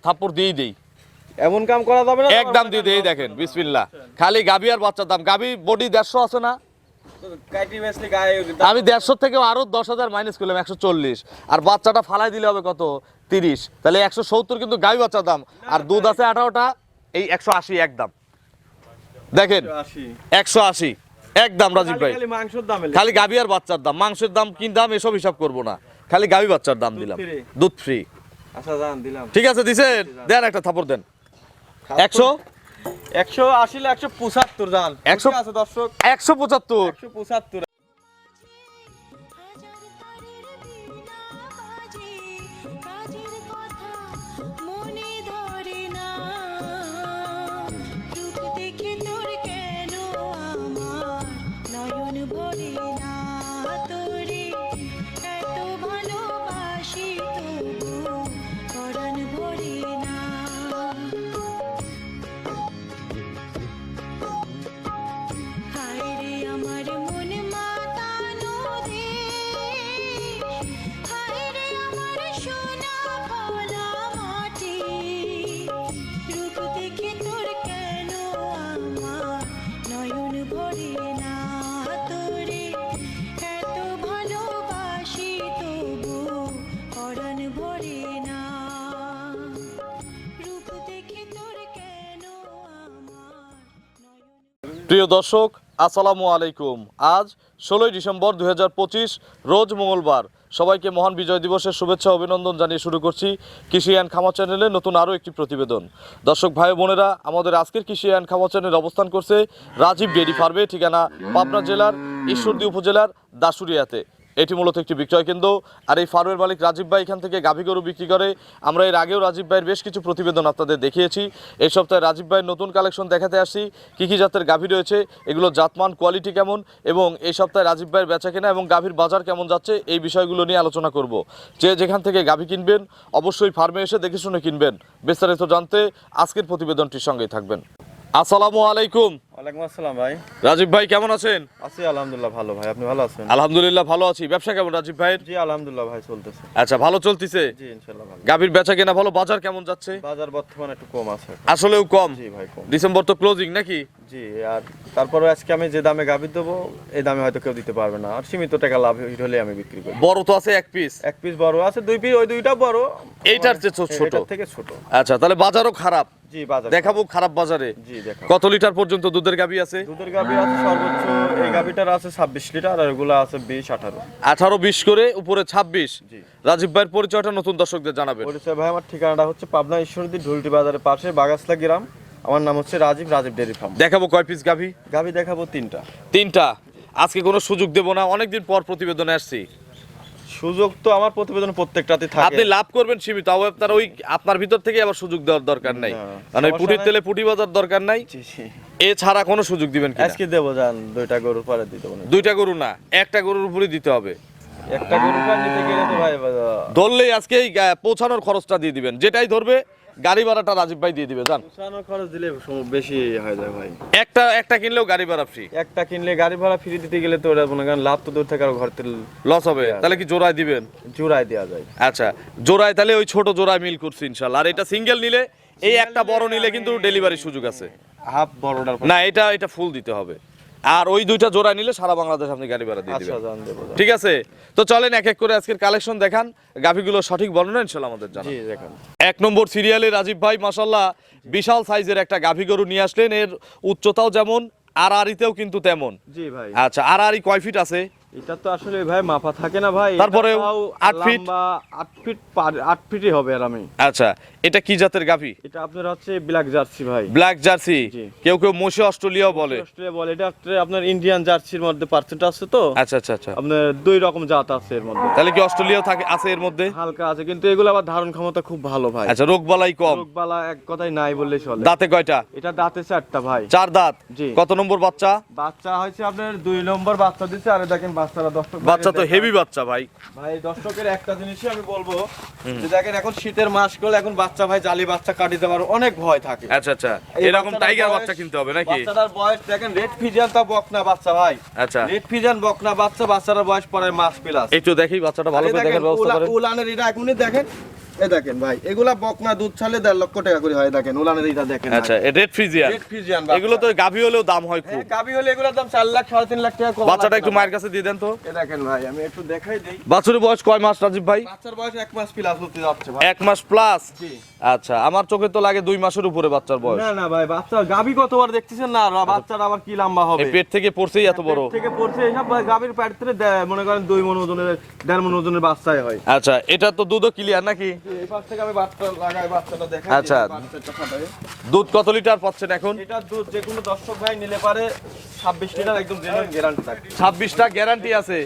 থাপ্পড় দিয়েই দেই। এমন কাম করা যাবে না, একদম দিয়ে দেই। দেখেন বিসমিল্লাহ, খালি গাভী আর বাচ্চার দাম। গাভী বডি 150 আছে না, কাটি বেসলি গায়ে আমি 150 থেকে আরো 10,000 মাইনাস করলাম 140, আর বাচ্চাটা ফালাই দিলে হবে কত 30, তাহলে 170 কিন্তু গাভী বাচ্চার দাম। আর দুধ আছে 18টা, এই 180 একদম। দেখেন 180 একদম রাজীব ভাই, খালি মাংসের দামে খালি গাভী আর বাচ্চার দাম। মাংসের দাম কি দাম এসব হিসাব করব না, খালি গাভী বাচ্চার দাম দিলাম, দুধ ফ্রি। আচ্ছা জান দিলাম, ঠিক আছে দিছেন, দেন একটা থাপড় দেন। 100 180 না 175 জান 100 আছে দর্শক, 175 175। প্রিয় দর্শক আসসালামু আলাইকুম। আজ 16 ডিসেম্বর 2025 রোজ মঙ্গলবার। সবাইকে মহান বিজয় দিবসের শুভেচ্ছা অভিনন্দন জানিয়ে শুরু করছি কৃষি অ্যান্ড খামার চ্যানেলে নতুন আরও একটি প্রতিবেদন। দর্শক ভাই বোনেরা, আমাদের আজকের কৃষি অ্যান্ড খামার চ্যানেল অবস্থান করছে রাজীব ডেইরি ফার্মে, ঠিকানা পাবনা জেলার ঈশ্বরদী উপজেলার দাসুরিয়াতে। এটি মূলত একটি বিক্রয় কেন্দ্র। আর এই ফার্মের মালিক রাজীব ভাই এখান থেকে গাভী গরু বিক্রি করে। আমরা এর আগেও রাজীব ভাইয়ের বেশ কিছু প্রতিবেদন আপনাদের দেখিয়েছি। এই সপ্তাহে রাজীব ভাইয়ের নতুন কালেকশন দেখাতে আসছি। কী কী জাতের গাভী রয়েছে, এগুলো জাতমান কোয়ালিটি কেমন, এবং এই সপ্তাহে রাজীব ভাইয়ের বেচাকেনা এবং গাভীর বাজার কেমন যাচ্ছে, এই বিষয়গুলো নিয়ে আলোচনা করব। যে যেখান থেকে গাভী কিনবেন অবশ্যই ফার্মে এসে দেখে শুনে কিনবেন। বিস্তারিত জানতে আজকের প্রতিবেদনটির সঙ্গেই থাকবেন। আসসালামু আলাইকুম। ওয়ালাইকুম আসসালাম ভাই। রাজীব ভাই কেমন আছেন? আছি আলহামদুলিল্লাহ ভালো ভাই, আপনি ভালো আছেন? আলহামদুলিল্লাহ ভালো আছি। ব্যবসা কেমন রাজীব ভাইয়ের? জি আলহামদুলিল্লাহ ভাই চলতেছে। আচ্ছা, ভালো চলতেছে? জি ইনশাআল্লাহ ভালো। গাভীর বেচা কেনা ভালো, বাজার কেমন যাচ্ছে? বাজার বর্তমানে একটু কম আছে। আসলেও কম? জি ভাই কম। ডিসেম্বর তো ক্লোজিং নাকি? জি, আর তারপরে আজকে আমি যে দামে গাভী দেবো এই দামে হয়তো কেউ দিতে পারবে না, আর সীমিত টাকা লাভ হলে আমি বিক্রি করি। বড় তো আছে এক পিস? এক পিস বড় আছে, দুই পিস, ওই দুইটা বড়, এইটার চেয়ে ছোট? এটার থেকে ছোট। আচ্ছা, তাহলে বাজারও খারাপ? জি বাজার দেখাবো খারাপ বাজারে। জি দেখাবো। কত লিটার পর্যন্ত দুধের গাভী আছে? দুধের গাভী আছে সর্বোচ্চ, এই গাভীটার আছে 26 লিটার, আর এগুলো আছে 20-18। 18-20 করে, উপরে 26। জি। রাজীব ভাইয়ের পরিচয়টা নতুন দর্শকদের জানাবেন। পরিচয় ভাই, আমার ঠিকানাটা হচ্ছে পাবনা ঈশ্বরদী ঢুলটি বাজারের পাশে বাগাসলা গ্রাম। আমার নাম হচ্ছে রাজীব ডেইরি ফার্ম। দেখাবো কয় পিস গাভী? গাভী দেখাবো 3টা। 3টা। আজকে কোনো সুযোগ দেব না, অনেকদিন পর প্রতিবেদনে আসছি। সুযোগ তো আমার প্রতিবেদন প্রত্যেকটাতে থাকে। আপনি লাভ করবেন সীমিত, আপনার ওই আপনার ভিতর থেকে আবার সুযোগ দেওয়ার দরকার নাই। মানে ওই পুটির তেলে পুটি বাজার দরকার নাই। এছাড়া কোনো সুযোগ দিবেন কি? আজকে দেবো জান, 2টা গরুর পরে দিতে হবে। 2টা গরু না, একটা গরুর উপরে দিতে হবে। একটা গরুর পর নিতে গেলে তো ভাই ধরলেই আজকে পৌঁছানোর খরচটা দিয়ে দিবেন, যেটাই ধরবে গাড়ি ভাড়াটা রাজীব ভাই দিয়ে দিবে। জান পৌঁছানোর খরচ দিলে বেশি হয়ে যায় ভাই। একটা কিনলেও গাড়ি ভাড়া ফ্রি। একটা কিনলে গাড়ি ভাড়া ফ্রি দিতে গেলে তো ওরা মনে করেন লাভ তো দূর থেকে আর ঘর থেকে লস হবে। তাহলে কি জোড়ায় দিবেন? জোড়ায় দেওয়া যায়। আচ্ছা, জোড়ায় তাহলে ওই ছোট জোড়ায় মিল করছি ইনশাআল্লাহ। আর এটা সিঙ্গেল নিলে, এই একটা বড় নিলে কিন্তু ডেলিভারি সুযোগ আছে। হাফ বড়টার না, এটা ফুল দিতে হবে। আর ওই 2টা জোড়া নিলে সারা বাংলাদেশ আপনি গাড়ি ভাড়া দিয়ে দিবেন। আচ্ছা জান দেব। ঠিক আছে, তো চলেন এক এক করে আজকের কালেকশন দেখান। গাভীগুলো সঠিক বর্ণনা ইনশাআল্লাহ আমাদের জানান। জি দেখেন। 1 নম্বর সিরিয়ালে রাজীব ভাই মাশাআল্লাহ বিশাল সাইজের একটা গাভী গরু নিয়ে আসলেন। এর উচ্চতাও যেমন, আড়াআড়িতেও কিন্তু তেমন। জি ভাই। আচ্ছা, আড়াআড়ি কয় ফিট আছে? এটা তো আসলে ভাই মাপা থাকে না ভাই, তারপরে 8 ফিট বা 8 ফিট 8 ফিটই হবে। আর আমি আচ্ছা, এটা কি জাতের গাভী? এটা আপনার হচ্ছে ব্ল্যাক জার্সি ভাই। Black jersey. জি। কেউ মোশে অস্ট্রেলিয়াও বলে। অস্ট্রেলিয়া বলে, এটা আপনার ইন্ডিয়ান জার্সির মধ্যে পার্সেন্ট আছে তো। আচ্ছা আচ্ছা আচ্ছা, আপনার 2 রকম জাত আছে এর মধ্যে। তাহলে কি অস্ট্রেলিয়াও থাকে আছে এর মধ্যে? হালকা আছে, কিন্তু এগুলো আবার ধারণ ক্ষমতা খুব ভালো ভাই। আচ্ছা, রোগবালাই কম? রোগবালা এক কথাই নাই বললেই চলে। দাঁতে কয়টা? এটা দাঁতে 4টা ভাই। 4 দাঁত। জি। কত নম্বর বাচ্চা? বাচ্চা হয়েছে আপনার 2 নম্বর বাচ্চা দিচ্ছে। আর দেখেন বাচ্চারা 10 বাচ্চা তো হেভি বাচ্চা ভাই। ভাই দর্শকের একটা জিনিসই আমি বলবো, যে দেখেন এখন শীতের মাস করলে এখন বাচ্চা ভাই জালি বাচ্চা কাটি দেওয়ার অনেক ভয় থাকে। আচ্ছা আচ্ছা, এই এরকম বাচ্চাটার টাইগার বয়স- বাচ্চা কিনতে হবে নাকি? বাচ্চাটার বয়স দেখেন, রেড ফিজিয়ান তা বকনা বাচ্চা ভাই। আচ্ছা, রেড ফিজিয়ান বকনা বাচ্চা, বাচ্চাটার বয়স পরে মাস প্লাস। একটু দেখি বাচ্চাটা ভালো করে দেখার ব্যবস্থা করেন। উলানের এটা এখনই দেখেন, এই দেখেন ভাই, এগুলা বকনা দুধ ছাড়লে 1.5 লক্ষ টাকা করে হয়। দেখেন উলানের এইটা দেখেন। আচ্ছা, রেড ফ্রিজিয়ান। রেড ফ্রিজিয়ান এগুলো তো গাভী হলেও দাম হয় খুব। গাবি হলে এগুলোর দাম 4 লাখ 3.5 লাখ টাকা কম। বাচ্চাটা একটু মায়ের কাছে দিয়ে দেন তো। এই দেখেন ভাই, আমি একটু দেখাই দেই। বাছুরের বয়স কয় মাস রাজীব ভাই? বাচ্চার বয়স 1 মাস প্লাস হতে যাচ্ছে ভাই। 1 মাস প্লাস। জি। আচ্ছা, আমার চোখে তো লাগে 2 মাসের উপরে বাচ্চার বয়স। না না ভাই, বাচ্চা গাবি কতবার দেখতেছেন না, আর বাচ্চাটা আবার কি লম্বা হবে। এই পেট থেকে পড়ছেই এত বড়। পেট থেকে পড়ছে এইসব ভাই, গাবির পেট থেকে মনে করেন 2 মণ ওজনের 1.5 মণ ওজনের বাচ্চাই হয়। আচ্ছা, এটা তো দুধও ক্লিয়ার নাকি? এই পাশ থেকে আমি বাচ্চা লাগাই, বাচ্চাটা দেখাই। আচ্ছা। বাচ্চাটা ফাটাই। দুধ কত লিটার পাচ্ছেন এখন? এটা দুধ যে কোনো দর্শক ভাই নিলে পারে 26 লিটার একদম জেনুইন গ্যারান্টি থাকে। 26টা গ্যারান্টি আছে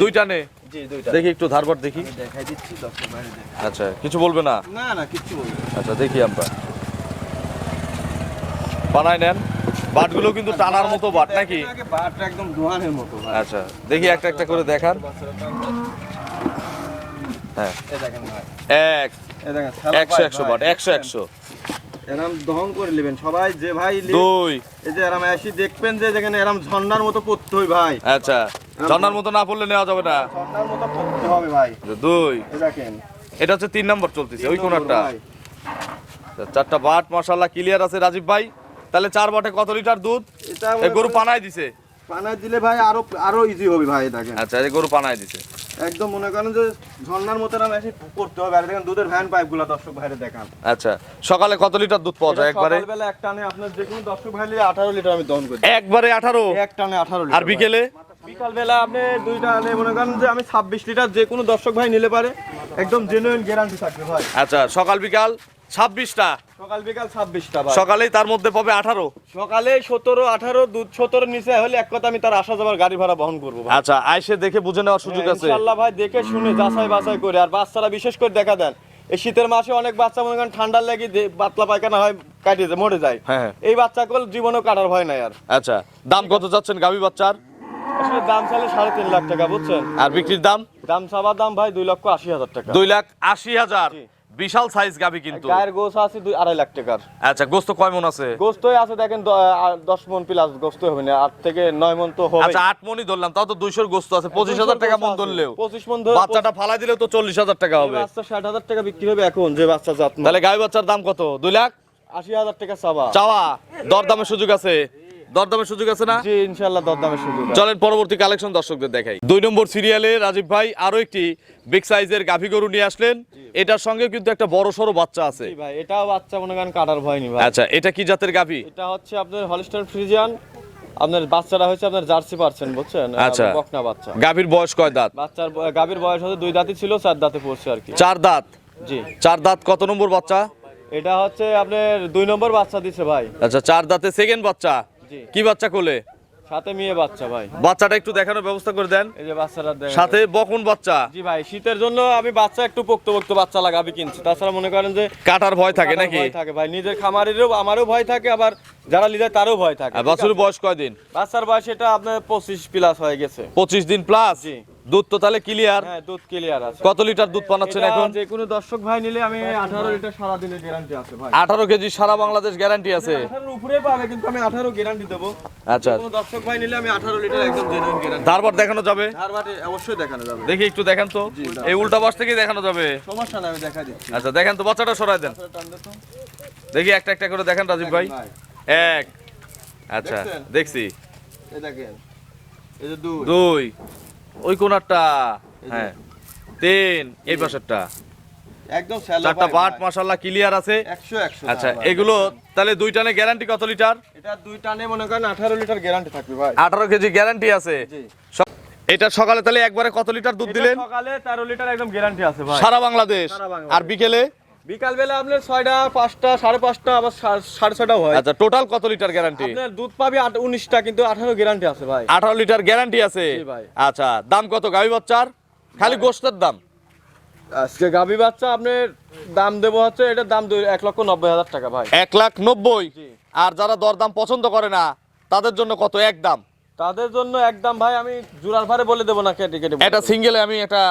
দুইটা নে। জি, দুইটা দেখি একটু ধারবার দেখি। আমি দেখাই দিচ্ছি দর্শক ভাই। আচ্ছা, কিছু বলবে না? না না, কিচ্ছু বলবো না। আচ্ছা, দেখি আমরা বানাই নেন। বাটগুলো কিন্তু টানার মতো বাট নাকি? আগে বাটটা একদম দোহানের মতো ভাই। আচ্ছা, দেখি একটা একটা করে দেখান। হ্যাঁ, এই দেখেন ভাই, এক এই দেখেন 100 বাট, 100 এরম দহন করে নেবেন সবাই যে ভাই দুই। এই যে এরম আসি দেখবেন যে যেখানে এরম ঝর্ণার মতো পড়তে হয় ভাই। আচ্ছা, ঝর্ণার মতো না পড়লে নেওয়া যাবে না। ঝর্ণার মতো পড়তে হবে ভাই। দুই। এই দেখেন, এটা হচ্ছে 3 নম্বর চলতেছে ওই কোনারটা। ভাই। 4টা বাট মাশাআল্লাহ ক্লিয়ার আছে রাজীব ভাই। তাহলে 4 বাটে কত লিটার দুধ? এটা এই গরু পানায় দিছে। পানায় দিলে ভাই আরো ইজি হবে ভাই। দেখেন আচ্ছা, এই গরু পানায় দিছে। একদম মনে করেন যে ঝর্ণার মতো এরম আসি পড়তে হবে। আর দেখেন দুধের ভ্যান পাইপগুলো দর্শক ভাইরে দেখান। আচ্ছা, সকালে কত লিটার দুধ পাওয়া যায় একবারে? সকালবেলা এক টানে আপনার যে কোনো দর্শক ভাই 18 লিটার আমি দহন করি। একবারে 18? এক টানে 18 লিটার। আর বিকেলে? বিকালবেলা আপনি দুইটা আনে মনে করেন যে আমি 26 লিটার যে কোনো দর্শক ভাই নিলে পারে একদম জেনুইন গ্যারান্টি থাকবে ভাই। আচ্ছা, সকাল বিকাল 26টা। সকাল বিকাল 26টা ভাই। সকালেই তার মধ্যে পাবে 18। সকালে 17 18 দুধ 17 নিচে হলে এক কথা আমি তার আসা যাবার গাড়ি ভাড়া বহন করবো ভাই। আচ্ছা, আইসে দেখে বুঝে নেওয়ার সুযোগ আছে। ইনশাআল্লাহ ভাই, দেখে শুনে যাচাই বাছাই করে। আর বাচ্চারা বিশেষ করে দেখা দেন, এই শীতের মাসে অনেক বাচ্চা মনে করেন ঠান্ডার লাগি পাতলা পায়খানা হয়, কাটিয়ে যায়, মরে যায়। হ্যাঁ। এই বাচ্চাগুলো জীবনেও কাটার ভয় নাই আর। আচ্ছা, দাম কত যাচ্ছেন গাভী বাচ্চার? আসলে দাম চাইলে 3.5 লাখ টাকা, বুঝছেন? আর বিক্রির দাম? দাম চাওয়া দাম ভাই 2,80,000 টাকা। 2,80,000। জি। বিশাল সাইজ গাভী কিন্তু। গায়ের গোস আছে 2.5 লাখ টাকার। আচ্ছা, গোস্ত কয় মন আছে? গোস্তই আছে দেখেন 10 মন প্লাস গোস্ত হবে না, 8 থেকে 9 মন তো হবে। আচ্ছা, 8 মনই ধরলাম, তাও তো 200 গোস্ত আছে। 25,000 টাকা মন ধরলেও 25 মন ধরে বাচ্চাটা ফালাই দিলেও তো 40,000 টাকা হবে। বাচ্চা 60,000 টাকা বিক্রি হবে এখন যে বাচ্চা জাত। তাহলে গাভী বাচ্চার দাম কত? 2,80,000 80,000 টাকা চাওয়া। চাওয়া। দরদামের সুযোগ আছে? দরদামের সুযোগ আছে না? জি, ইনশাআল্লাহ দরদামের সুযোগ আছে। চলেন পরবর্তী কালেকশন দর্শকদের দেখাই। 2 নম্বর সিরিয়ালে রাজীব ভাই আরো একটি বিগ সাইজের গাভী গরু নিয়ে আসলেন। এটার সঙ্গে কিন্তু একটা বড় সড়ো বাচ্চা আছে। জি ভাই, এটাও বাচ্চা মনে করেন কাটার ভয় নেই ভাই। আচ্ছা, এটা কি জাতের গাভী? এটা হচ্ছে আপনার হলিস্টাইন ফ্রিজিয়ান। আপনার বাচ্চাটা হচ্ছে আপনার জার্সি পার্সেন্ট, বুঝছেন? আচ্ছা। বকনা বাচ্চা। গাভীর বয়স কয় দাঁত? বাচ্চার গাভীর বয়স হচ্ছে 2 দাঁতই ছিল, 4 দাঁতে পড়ছে আর কি। 4 দাঁত। জি। 4 দাঁত কত নম্বর বাচ্চা? এটা হচ্ছে আপনার 2 নম্বর বাচ্চা দিছে ভাই। আচ্ছা, 4 দাঁতে সেকেন্ড বাচ্চা। জি। কি বাচ্চা কোলে? সাথে মেয়ে বাচ্চা ভাই। বাচ্চাটা একটু দেখানোর ব্যবস্থা করে দেন। এই যে বাচ্চাটা দেখেন। সাথে বকন বাচ্চা। জি ভাই, শীতের জন্য আমি বাচ্চা একটু পোক্ত বাচ্চা লাগাবি কিনছি। তাছাড়া মনে করেন যে কাটার ভয় থাকে কাটার নাকি? ভয় থাকে ভাই, নিজের খামারেরও আমারও ভয় থাকে, আবার যারা লিডার তারও ভয় থাকে। আর বাছুরের বয়স কয় দিন? বাচ্চার বয়স এটা আপনার 25 প্লাস হয়ে গেছে। 25 দিন প্লাস। জি। দুধ তো তাহলে ক্লিয়ার। হ্যাঁ, দুধ ক্লিয়ার আছে। কত লিটার দুধ পানাচ্ছেন এটা এখন? যে কোনো দর্শক ভাই নিলে আমি 18 লিটার সারা দিনের গ্যারান্টি আছে ভাই। 18 কেজি সারা বাংলাদেশ গ্যারান্টি আছে। 18 উপরে পাবে, কিন্তু আমি 18 গ্যারান্টি দেব। আচ্ছা, কোনো দর্শক ভাই নিলে আমি 18 লিটার একদম জেনুইন গ্যারান্টি। ধারবার দেখানো যাবে? ধারবাটে অবশ্যই দেখানো যাবে। দেখি একটু দেখেন তো। এই উল্টা পাশ থেকে দেখানো যাবে? সমস্যা নাই, আমি দেখাই দিচ্ছি। আচ্ছা, দেখেন তো, বাচ্চাটা সরাই দেন। টান দে তো। দেখি একটা একটা করে দেখেন রাজীব ভাই। ভাই, এক। আচ্ছা, দেখছেন? দেখছি। এই দেখেন, এই যে 2 2। ওই কোনারটা। হ্যাঁ। 3। এই পাশেরটা। একদম স্যালো 4টা বাট মাশাআল্লাহ ক্লিয়ার আছে। 100 আচ্ছা, এগুলো তাহলে 2 টানে গ্যারান্টি কত লিটার? এটা 2 টানে মনে করেন 18 লিটার গ্যারান্টি থাকবে ভাই। 18 কেজি গ্যারান্টি আছে। জি। এটা সকালে তাহলে একবারে কত লিটার দুধ এটা দিলেন? সকালে 13 লিটার একদম গ্যারান্টি আছে ভাই। সারা বাংলাদেশ। সারা বাংলাদেশ। আর বিকেলে? বিকাল বেলা আপনার 6টা 5টা 5:30টা আবার 6:30টাও হয়। আচ্ছা, টোটাল কত লিটার গ্যারান্টি? আপনার দুধ পাবি 19টা, কিন্তু 18 গ্যারান্টি আছে ভাই। 18 লিটার গ্যারান্টি আছে। জি ভাই। আচ্ছা, দাম কত গাভী বাচ্চার? খালি গোশতের দাম? আজকে গাবি বাচ্চা আপনার দাম দেবো হচ্ছে, এটার দাম 1,90,000 টাকা ভাই। 1,90,000। জি। আর যারা দরদাম পছন্দ করে না তাদের জন্য কত একদম? তাদের জন্য একদম ভাই আমি জোড়ার ভারে বলে দেবো না, কেটে কেটে বলে এটা দেবো। সিঙ্গেলে আমি একটা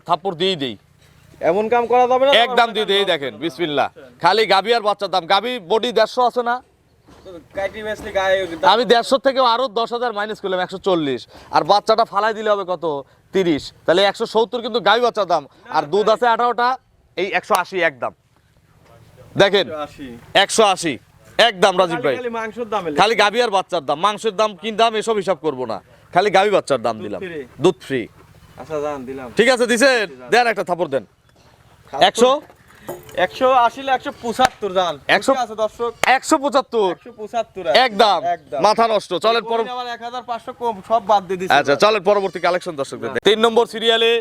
থাপ্পড় দিয়ে দেই। এমন কাম করা যাবে না। একদম দিয়ে দেই, দেখেন বিসমিল্লাহ। খালি গাভী আর বাচ্চার দাম। গাভী বডি 150 আছে না? কাইটি বেসলি গায়ে আমি 150 থেকে আরো 10,000 মাইনাস করলাম, 140। আর বাচ্চাটা ফালাই দিলে হবে কত? 30। তাহলে 170 কিন্তু গাভী বাচ্চার দাম। আর দুধ আছে 18টা। এই 180 একদম, দেখেন 180 একদম রাজীব ভাই। খালি মাংসের দামে খালি গাভী আর বাচ্চার দাম, মাংসের দাম কি দাম এসব হিসাব করবো না, খালি গাভী বাচ্চার দাম দিলাম, free। দুধ ফ্রি। আচ্ছা জান দিলাম। ঠিক আছে দিছেন, দেন একটা থাপড় দেন। 100 180 লে 175 জান। 100 আছে দর্শক, 175 175 একদম, মাথা নষ্ট। চলেন পর, আবার 1500 কম সব বাদ দিয়ে দিছি। আচ্ছা চলেন পরবর্তী কালেকশন দর্শকদের। 3 নম্বর সিরিয়ালে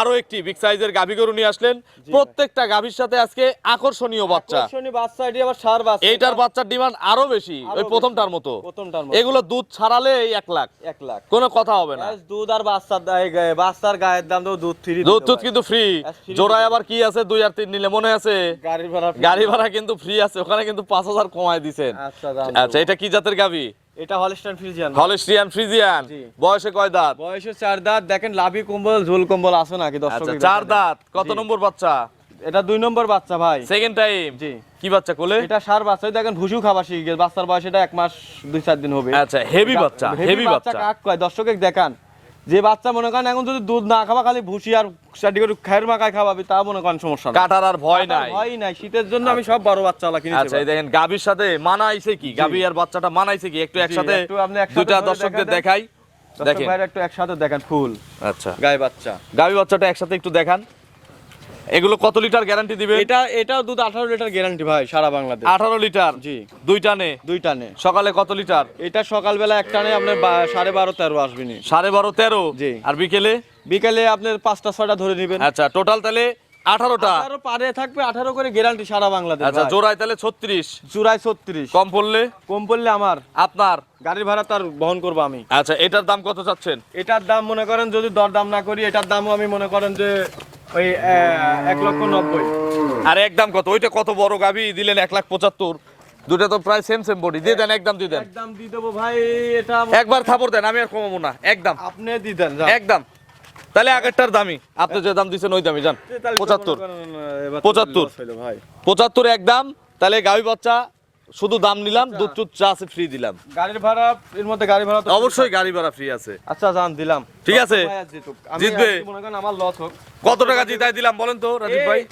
আরো একটি বিগ সাইজের গাভী গরু নিয়ে আসলেন। প্রত্যেকটা গাভীর সাথে আজকে আকর্ষণীয় বাচ্চা। আকর্ষণীয় বাচ্চা, এটি আবার সার বাচ্চা। এইটার বাচ্চার ডিমান্ড আরো বেশি, ওই প্রথমটার মতো। প্রথমটার মতো। এগুলো দুধ ছাড়ালে 1 লাখ, 1 লাখ। কোনো কথা হবে না। ব্যাস দুধ আর বাচ্চার গায়ের দাম তো দুধ ফ্রি। দুধ কিন্তু ফ্রি। জোড়ায় আবার কি আছে, 2 আর 3 নিলে মনে আছে গাড়ির ভাড়া free। গাড়ি ভাড়া কিন্তু ফ্রি আছে, ওখানে কিন্তু 5000 কমায় দিবেন। আচ্ছা জান। আচ্ছা এটা কি জাতের গাভী? এটা হলস্টাইন ফ্রিজিয়ান। Holstein Friesian. জি। বয়সে কয় দাঁত? বয়সে 4 দাঁত। দেখেন লাভি কম্বল ঝোল কম্বল আছে নাকি দর্শক? আচ্ছা 4 দাঁত। কত জি। নম্বর বাচ্চা? এটা 2 নম্বর বাচ্চা ভাই। Second time. জি। কি বাচ্চা কোলে? এটা সার বাচ্চা। এই দেখেন ভুসু খাবার শিখে গেছে। বাচ্চার বয়স এটা 1 মাস 2-4 দিন হবে। আচ্ছা হেভি বাচ্চা, হেভি বাচ্চা। কাক কয় দর্শকে দেখান। যে বাচ্চা মনে করেন এখন যদি দুধ না খাওয়া খালি ভুসি আর সাটি করে খায়ের মাখায় খাওয়াবি, তা মনে করেন সমস্যা নাই। কাটার আর ভয় নাই। ভয় নাই। শীতের জন্য আমি সব বড় বাচ্চালা কিনেছি। আচ্ছা এই দেখেন গাভীর সাথে মানাইছে কি, গাভী আর বাচ্চাটা মানাইছে কি, একটু একসাথে একটু আপনি একসাথে দুইটা ধরে দর্শকদের দেখা দেখাই। দর্শক দেখেন ভাইরা একটু একসাথে দেখেন ফুল আচ্ছা গায়ে বাচ্চা। গাভী বাচ্চাটা একসাথে একটু দেখান। এগুলো কত লিটার গ্যারান্টি দিবে? এটাও দুধ 18 লিটার গ্যারান্টি ভাই সারা বাংলাদেশ। 18 লিটার। জি। দুই টানে। 2 টানে। সকালে কত লিটার? এটা সকালবেলা এক টানে আপনার 12.5-13 আসবে নি। 12.5 13। জি। আর বিকেলে? বিকেলে আপনার 5টা-6টা ধরে নেবেন। আচ্ছা টোটাল তাহলে 18টা। 18 পারে থাকবে, 18 করে গ্যারান্টি সারা বাংলাদেশ। আচ্ছা ভাই। জোড়ায় তাহলে 36। চূড়ায় 36। কম পড়লে? কম পড়লে আমার আপনার। গাড়ির ভাড়া তার বহন করবো আমি। আচ্ছা এটার দাম কত চাচ্ছেন? এটার দাম মনে করেন যদি দর দাম না করি, এটার দামও আমি মনে করেন যে ওই 1,90,000। আর একদম কত? ওইটা কত বড় গাভী দিলেন 1,75,000। দুটো তো প্রায় সেম সেম বডি। দিয়ে দেন, একদম দিয়ে দেন। একদম দিয়ে দেবো ভাই। এটা একবার থাপড় দেন, আমি আর কমাবো না, একদম আপনি দিয়ে দেন। একদম। তাহলে আগেরটার দামই, আপনি যে দাম দিচ্ছেন ওই দামই যান। 75 75 ভাই 75 একদম। তাহলে গাভী বাচ্চা শুধু দাম নিলাম, দুধ টুধ চা আছে ফ্রি দিলাম। গাড়ির ভাড়া এর মধ্যে গাড়ি ভাড়া তো অবশ্যই গাড়ি ভাড়া ফ্রি আছে। আচ্ছা জান দিলাম। ঠিক আছে। ভাই আর জিতুক। আমি জিতবে। আর কি মনে করেন আমার লস হোক। কত টাকা জিতাই দিলাম বলেন তো রাজীব ভাই?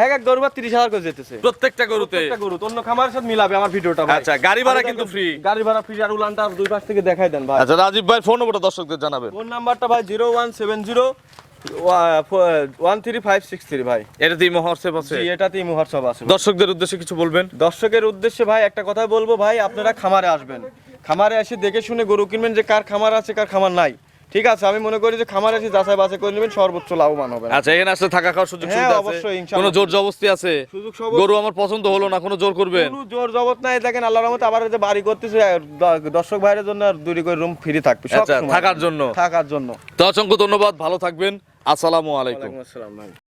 এক গরুবার 30,000 করে যেতেছে প্রত্যেকটা গরুতে। প্রত্যেকটা গরু অন্য খামারের সাথে মিলাবে আমার ভিডিওটা ভাই। আচ্ছা গাড়ি ভাড়া কিন্তু ফ্রি। গাড়ি ভাড়া ফ্রি। আর উলানটা দুই পাশ থেকে দেখাই দেন ভাই। আচ্ছা রাজীব ভাই ফোন নম্বরটা দর্শকদের জানাবেন। ফোন নাম্বারটা ভাই 017013563 ভাই। এটাতেই মহর্ষে বসে। জি এটাতেই মুহারসব আছে। দর্শকদের উদ্দেশ্যে কিছু বলবেন? দর্শকের উদ্দেশ্যে ভাই একটা কথা বলবো ভাই, আপনারা খামারে আসবেন, খামারে এসে দেখে শুনে গরু কিনবেন, যে কার খামার আছে কার খামার নাই। ঠিক আছে, আমি মনে করি যে খামারে এসে যাচাই বাছাই করে নেবেন, সর্বোচ্চ লাভবান হবেন। আচ্ছা এখানে আসলে থাকা খাওয়ার সুযোগ হ্যাঁ, সুবিধা আছে? অবশ্যই, ইনশাআল্লাহ। কোনো জোর জবরদস্তি আছে? সুযোগ সব- গরু আমার পছন্দ হলো না, কোনো জোর করবেন? কোনো জোর জবত নাই। দেখেন আল্লাহর রহমতে আবার যে বাড়ি করতেছে, দর্শক ভাইয়ের জন্য আর 2 করে রুম ফ্রি থাকবে সব আচ্ছা সময়। থাকার জন্য। থাকার জন্য। তো অসংখ্য ধন্যবাদ, ভালো থাকবেন। আসসালামু আলাইকুম। ওয়ালাইকুম আসসালাম ভাই।